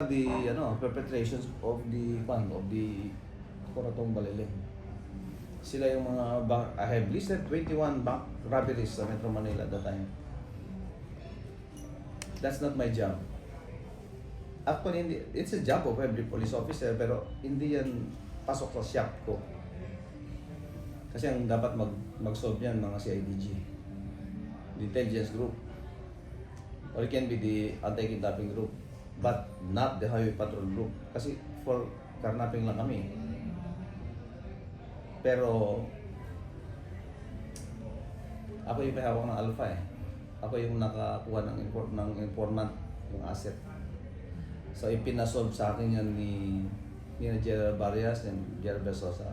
are the perpetrations of the Coratong Balele. Sila yung mga bank, I have listed 21 bank robberies sa Metro Manila at that time. That's not my job. Actually, it's a job of every police officer, pero hindi yan pasok sa shop ko. Kasi ang dapat mag-solve yan mga CIDG, the intelligence group, or it can be the anti-kidnapping group, but not the highway patrol group. Kasi for karnaping lang kami. Pero ako yung may hawak ng alpha eh. Ako yung nakakuha ng informant, yung asset. So ipinasolve sa akin yan ni Gerald Barrias and Gerald Besosa.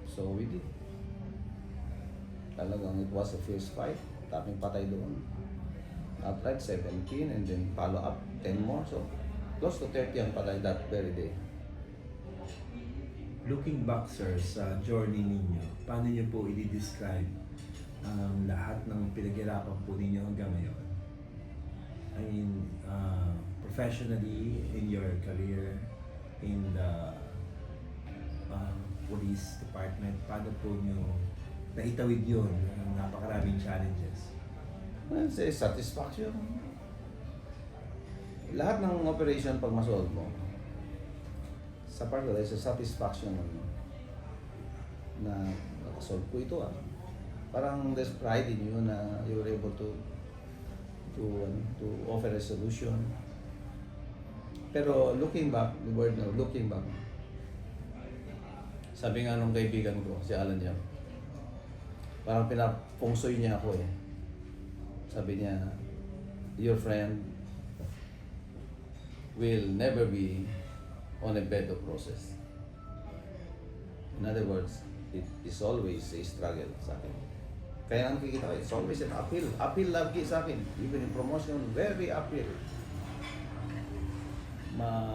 So we did. Talagang it was a fierce fight. Taping patay doon. Outright 17 and then follow up 10 more. So close to 30 ang patay that very day. Looking back, sir, sa journey ninyo, paano niyo po i-describe ang lahat ng pinaghirapan po ninyo hanggang ngayon? I mean, professionally, in your career, in the police department, paano po niyo naitawid yun ng napakaraming challenges? Well, say satisfaction. Lahat ng operation pag masolve mo, sa part of sa satisfaction na nakasolve ko ito Parang there's pride in you na you were able to offer a solution. Pero looking back, the word now, looking back, sabi nga nung kaibigan ko, si Alan Yam, parang pinapungsoy niya ako eh. Sabi niya, your friend will never be on a bed of roses. In other words, it is always a struggle sa akin. Kaya ang nakikita ko, it's always an uphill. Uphill lagi sa akin. Even in promotion, very uphill.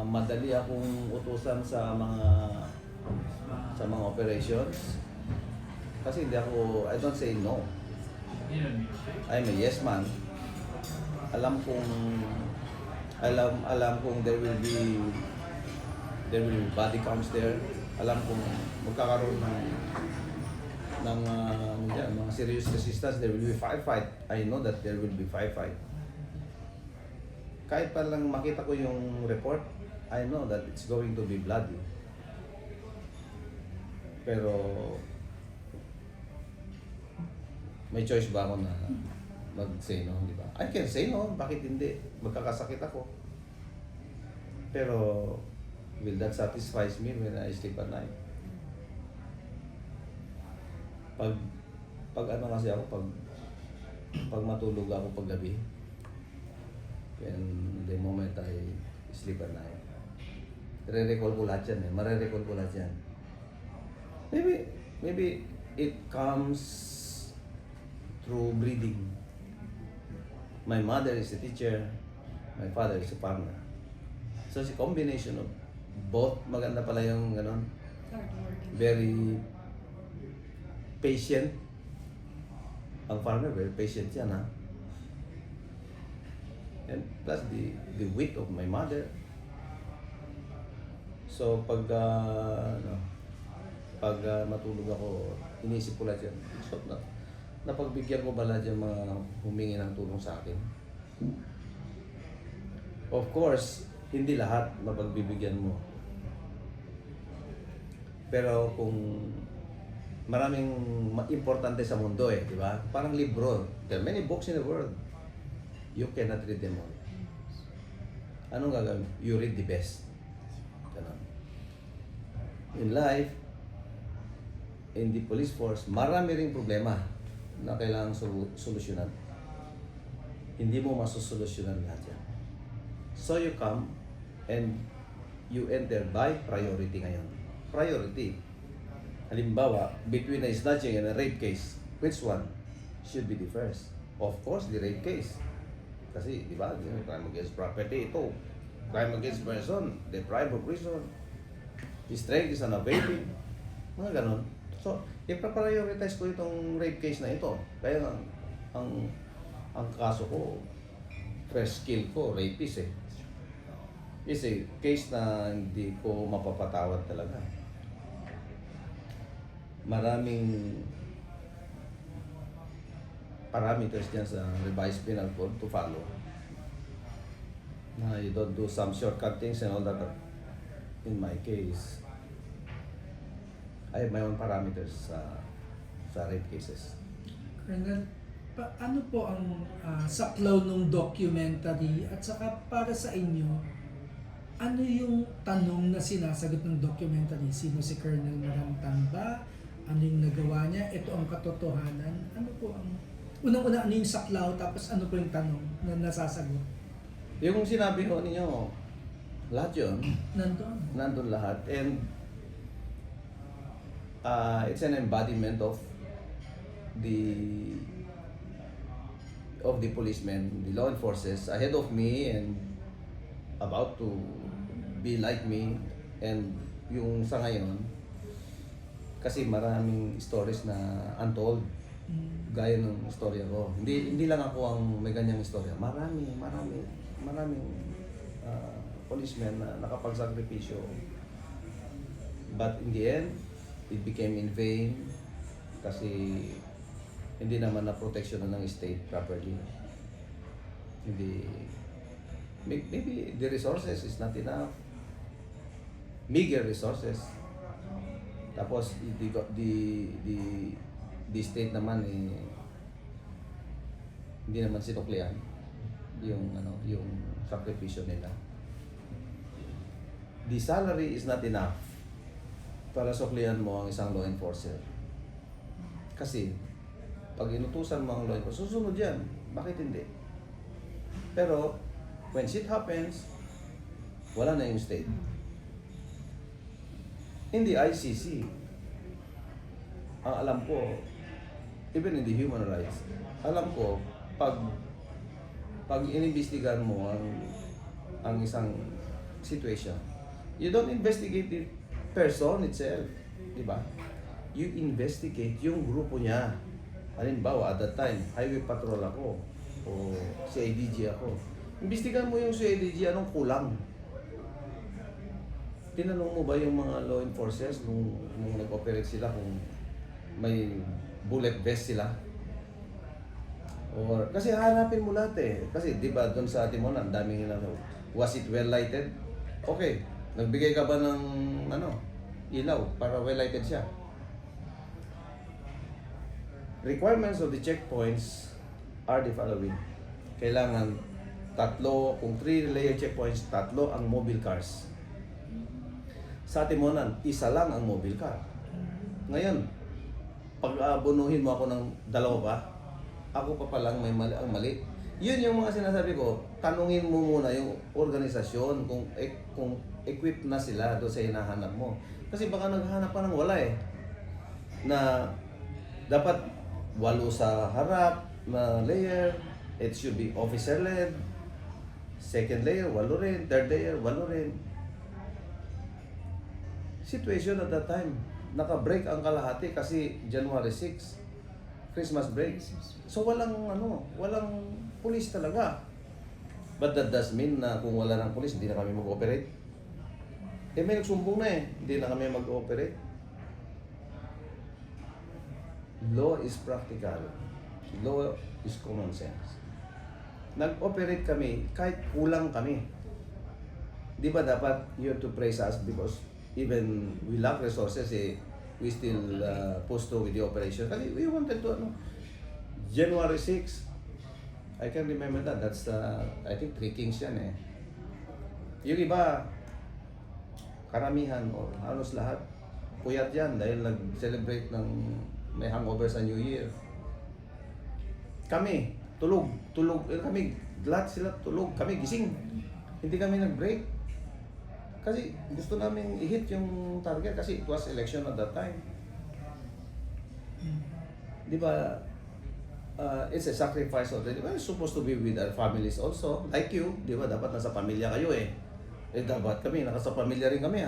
Madali akong utusan sa mga operations. Kasi I don't say no. I'm a yes man. Alam kong there will be body counts there. Alam kong magkakaroon ng mga serious resistance, there will be firefight. I know that there will be firefight. Kahit pa lang makita ko yung report, I know that it's going to be bloody. Pero may choice ba ako na mag-say no, di ba? I can say no, bakit hindi? Magkakasakit ako. Pero will that satisfy me when I sleep at night? Pag ano kasi ako, pag matulog ako pag gabi, when the moment I sleep at night, re-recall ko lahat yan eh. Mare-recall ko lahat yan. Maybe it comes through breeding. My mother is a teacher, my father is a farmer. So it's a combination of both. Maganda pala yung ganon. Very patient. Ang farmer, very patient yan ha. And plus the wit of my mother. So pag matulog ako, inisip ko lahat yan. So, napagbigyan ko ba lahat yung mga humingi ng tulong sa akin? Of course, hindi lahat mapagbibigyan mo. Pero kung maraming importante sa mundo di ba? Parang libro. There are many books in the world. You cannot read them all. Anong gagawin? You read the best. Ganun. In life, in the police force, marami ring problema na kailangang solusyonan. Hindi mo masusolusyonan lahat yan. So you come and you enter by priority ngayon. Priority. Halimbawa, between a snatching and a rape case, which one should be the first? Of course, the rape case. Kasi, di ba, crime against property, ito. Crime against person, deprive of reason. The strength is unavailable. Mga ganon. So, ipa-prioritize ko itong rape case na ito. Kaya ang kaso ko, first kill ko, rapist eh. Is a case na hindi ko mapapatawad talaga. Maraming parameters dyan sa revised penal code to follow. Na you don't do some shortcut things and all that. In my case, I have my own parameters sa rape cases. Colonel, ano po ang saklaw ng documentary at saka para sa inyo, ano yung tanong na sinasagot ng documentary? Sino si Colonel Maramtan ba? Ano yung nagawa niya? Ito ang katotohanan? Ano po ang... Unang-una, ano yung saklaw? Tapos ano po yung tanong na nasasagot? Yung sinabi ko ninyo, lahat yun, Nandun. nandun lahat. And it's an embodiment of the policemen, the law enforcers ahead of me and about to be like me. And yung sa ngayon, kasi maraming stories na untold, gaya ng istorya ko. Hindi lang ako ang may ganyang istorya. Maraming policemen na nakapagsakripisyo. But in the end, it became in vain kasi hindi naman na protection ng state properly. Hindi, maybe the resources is not enough. Meager resources. Tapos the state naman hindi naman sinuklian yung sakripisyo nila. The salary is not enough para suklian mo ang isang law enforcer. Kasi pag inutusan mo ang law enforcer, susunod yan. Bakit hindi? Pero when shit happens, wala na yung state. In the ICC, ang alam ko, even in the human rights, alam ko, pag inimbestigahan mo ang isang situation, you don't investigate the person itself, di ba? You investigate yung grupo niya. Halimbawa, at that time, highway patrol ako o CIDG ako. Imbestigahan mo yung CIDG, anong kulang? Tinanong mo ba yung mga law enforcers nung nag-operate sila kung may bullet vest sila? Or, kasi hanapin mo lahat eh. Kasi di ba doon sa Timon, ang daming was it well lighted? Okay, nagbigay ka ba ng ilaw para well lighted siya? Requirements of the checkpoints are the following. Kailangan kung 3-layer checkpoints, 3 ang mobile cars. Sa Timonan, isa lang ang mobile car. Ngayon, pag bunuhin mo ako ng 2 pa, ako pa palang may mali, ang mali. Yun yung mga sinasabi ko, tanungin mo muna yung organisasyon kung equipped na sila doon sa hinahanap mo. Kasi baka naghahanap pa ng wala eh. Na dapat 8 sa harap na layer, it should be officer-led. Second layer, 8 rin. Third layer, 8 rin. Situation at that time, naka-break ang kalahati kasi January 6, Christmas break. So walang police talaga. But that does mean na kung wala ng police, hindi na kami mag-operate. Eh may nagsumbong na eh, hindi na kami mag-operate. Law is practical. Law is common sense. Nag-operate kami kahit kulang kami. Di ba dapat you have to praise us because even we lack resources we still push through with the operation. Kasi we wanted to January 6, I can remember that. That's I think 3 Kings yan eh. Yung iba, karamihan o halos lahat, puyat yan dahil nag-celebrate ng may hangover sa New Year. Kami, tulog. Kami, lahat sila tulog. Kami gising. Hindi kami nag-break. Kasi gusto namin i-hit yung target kasi it was election at that time. Di ba? It's a sacrifice already. We're supposed to be with our families also. Like you, di ba? Dapat nasa pamilya kayo eh. Dapat kami, nasa pamilya rin kami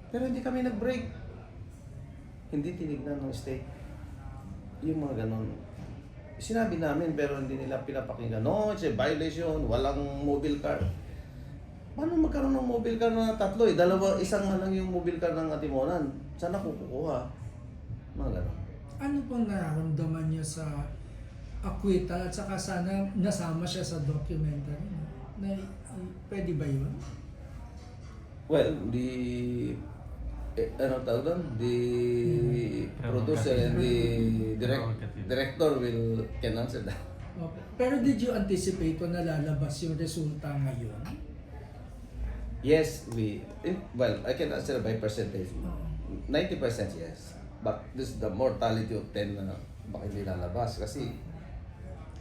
Pero hindi kami nag-break. Hindi tinignan ng state. Yung mga ganon. Sinabi namin pero hindi nila pinapakinggan. No, it's a violation. Walang mobile car. Paano magkaroon ng mobile car na tatlo eh? Dalawa, isang nga lang yung mobile car ng Atimonan. Saan ako kukuha? Mga ganun. Ano pong nararamdaman niyo sa acquittal at saka sana nasama siya sa documentary? No? Pwede ba yun? Well, ano tawag doon? The producer and the director can answer that. Okay. Pero did you anticipate na lalabas yung resulta ngayon? Yes, well, I can answer by percentage. Oo. 90% yes. But this is the mortality of 10 na baka hindi lalabas. Kasi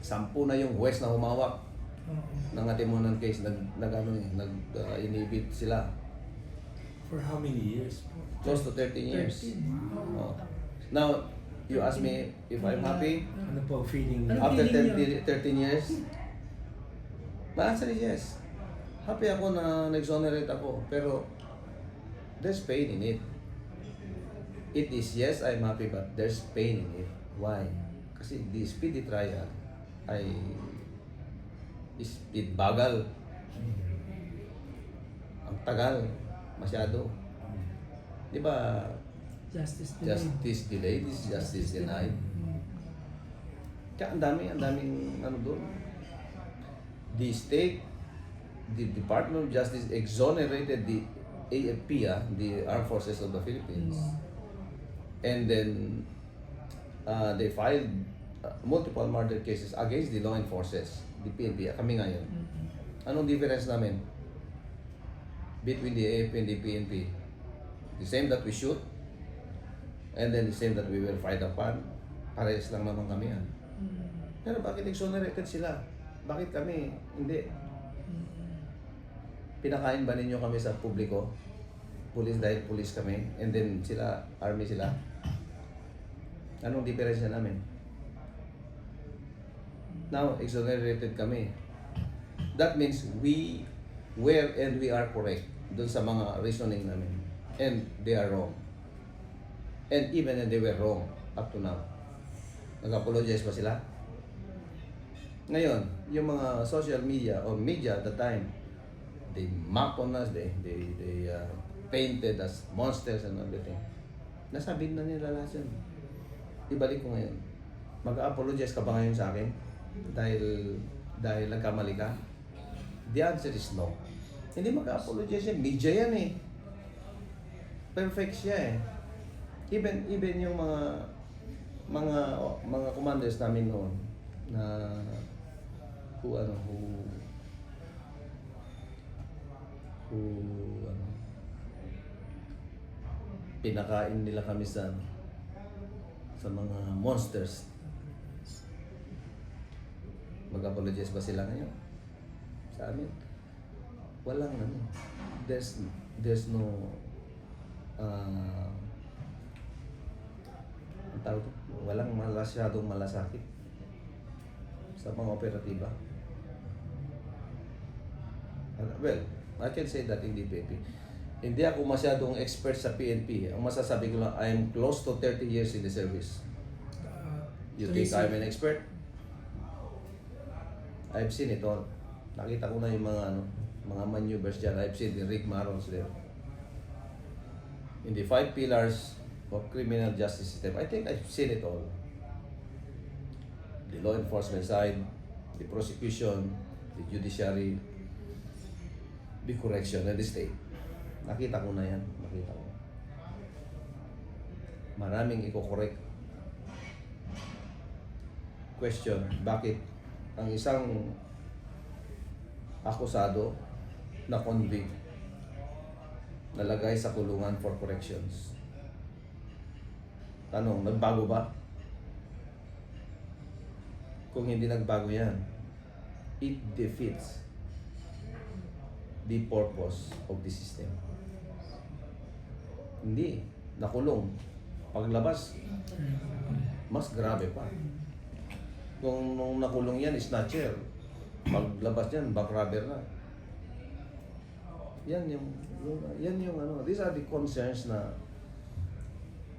10 na yung West na humawak Oo. ng Atimonan case. Inhibit sila. For how many years po? Close to 13 years. 13. Oh. Now, you ask me if I'm happy Ano po feeling niyo? Ano after feeling 13 years? My answer is yes. Happy ako na nag-exonerate ako. Pero, there's pain in it. It is yes, I'm happy, but there's pain in it. Why? Kasi the speedy trial ay speed bagal. Ang tagal. Masyado. Di ba? Justice delayed. Justice delayed is justice denied. Kaya ang daming ano doon. The state, the Department of Justice exonerated the AFP, the Armed Forces of the Philippines. And then, they filed multiple murder cases against the law enforcers, the PNP. Kami ngayon. Anong difference namin between the AFP and the PNP? The same that we shoot, and then the same that we will fight upon. Parehas lang naman kami yan. Pero bakit exonerated sila? Bakit kami hindi? Pinakain ba ninyo kami sa publiko? Police dahil police kami, and then sila, army sila? Anong diferensya namin? Now, exonerated kami. That means we were and we are correct dun sa mga reasoning namin. And they are wrong. And even when they were wrong, up to now, nag-apologize pa sila? Ngayon, yung mga social media or media at the time, they mock on us, they painted as monsters and everything. Nasabi na nila lahat yun. Ibalik ko ngayon. Mag-apologize ka ba ngayon sa akin? Dahil nagkamali ka? The answer is no. Hindi mag-apologize yan. Media yan eh. Perfect siya eh. Even yung mga commanders namin noon na who pinakain nila kami sa mga monsters. Mag-apologize ba sila ngayon? Sa amin, walang there's no ang tawag ito, walang masyadong malasakit sa mga operatiba. Well, I can say that in the PNP. Hindi ako masyadong expert sa PNP. Ang masasabi ko lang, I'm close to 30 years in the service. You think I'm an expert? I've seen it all. Nakita ko na yung mga maneuvers dyan. I've seen the rigmaroles there. In the 5 pillars of criminal justice system, I think I've seen it all. The law enforcement side, the prosecution, the judiciary, the correction, and the state. Nakita ko na yan. Nakita ko. Maraming i-correct. Question, bakit ang isang akusado na convict nalagay sa kulungan for corrections? Tanong, nagbago ba? Kung hindi nagbago yan, it defeats the purpose of the system. Hindi, nakulong. Paglabas, mas grabe pa. Kung nung nakulong yan, snatcher. Paglabas yan, bank robber na. Yan yung these are the concerns na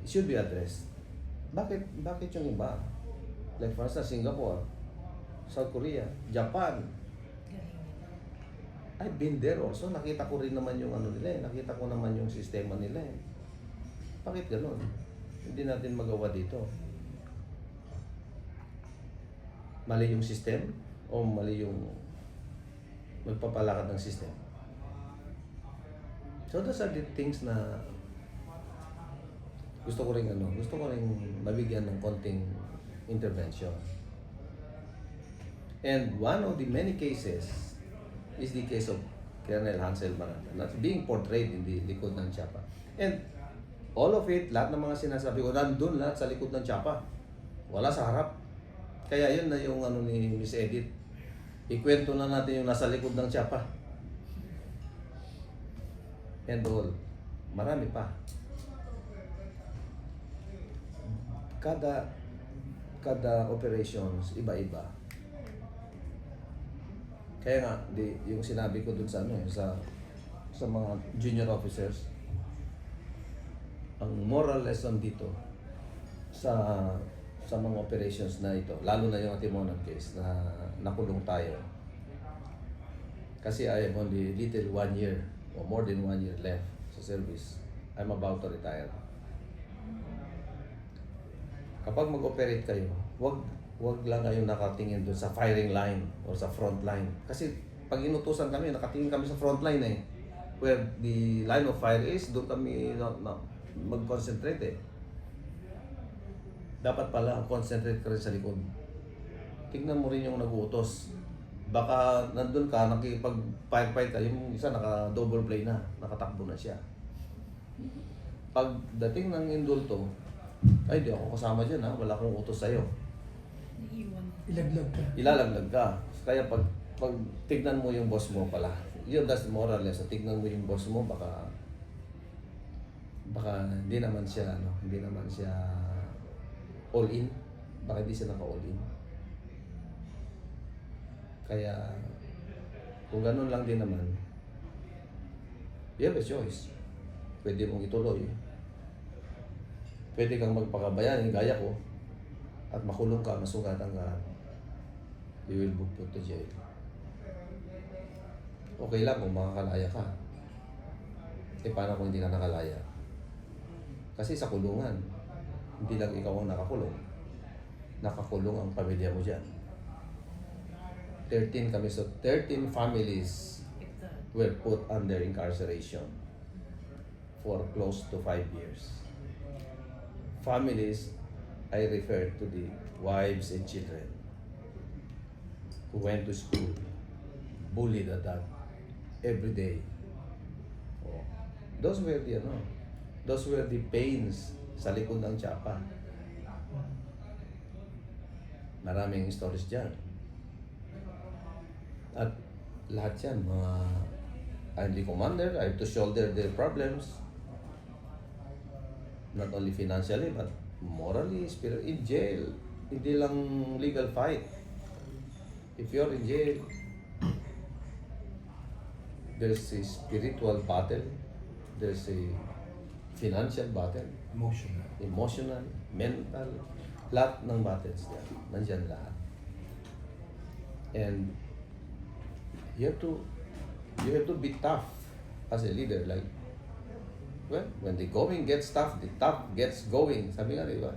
should be addressed. Bakit yung iba? Like for instance, Singapore, South Korea, Japan. I've been there also. Nakita ko rin naman yung ano nila eh. Nakita ko naman yung sistema nila eh. Bakit ganun? Hindi natin magawa dito. Mali yung system o mali yung magpapalakad ng system. So those are the things na gusto ko ring mabigyan ng konting intervention. And one of the many cases is the case of Colonel Hansel Maranta. That's being portrayed in the likod ng Chiapa. And all of it, lahat ng mga sinasabi ko, nandun lahat sa likod ng Chiapa. Wala sa harap. Kaya yun na yung ano ni Miss Edith. Ikwento na natin yung nasa likod ng Chiapa. And all. Marami pa. Kada operations, iba-iba. Kaya nga, yung sinabi ko dun sa sa mga junior officers, ang moral lesson dito sa mga operations na ito, lalo na yung Antimonan case na nakulong tayo. Kasi I have only little 1 year or more than 1 year left sa service. I'm about to retire. Kapag mag-operate kayo, wag lang kayong nakatingin doon sa firing line or sa front line. Kasi pag inutusan kami, nakatingin kami sa front line eh. Where the line of fire is, doon kami mag-concentrate eh. Dapat pala concentrate ka rin sa likod. Tingnan mo rin yung nag-uutos. Baka nandun ka, nakipag-firefight ka, yung isa naka-double play na, nakatakbo na siya. Pagdating ng indulto, ay di ako kasama dyan ha, wala akong utos sa'yo. Ilaglag ka. Ilalaglag ka. Kaya pag tignan mo yung boss mo pala, yun, that's the moral lesson. Tignan mo yung boss mo, baka hindi naman siya all in. Baka hindi siya naka-all in. Kaya kung ganun lang din naman, you have a choice. Pwede mong ituloy. Pwede kang magpakabayan, gaya ko, at makulong ka, masugatan ka, you will be put to jail. Okay lang kung makakalaya ka. Eh paano kung hindi ka nakalaya? Kasi sa kulungan, hindi lang ikaw ang nakakulong. Nakakulong ang pamilya mo dyan. 13 families were put under incarceration for close to 5 years. Families, I refer to the wives and children who went to school, bullied at that every day. Oh. Those were the pains sa likod ng Chiapa. Maraming stories dyan. At lahat yan, mga I'm the commander, I have to shoulder their problems. Not only financially, but morally, spiritually, in jail. Hindi lang legal fight. If you're in jail, there's a spiritual battle, there's a financial battle, emotional, mental, lahat ng battles yan. Nandyan lahat. And you have to be tough as a leader. Like, well, when the going gets tough, the tough gets going. Sabi nga, di ba?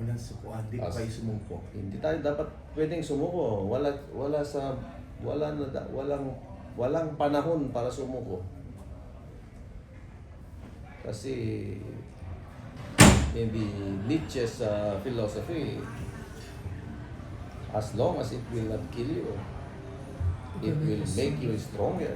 Walang sukuan, di pa kayo sumuko. Hindi tayo dapat pwedeng sumuko. Walang panahon para sumuko. Kasi in the Nietzsche's philosophy, as long as it will not kill you, it will make you stronger.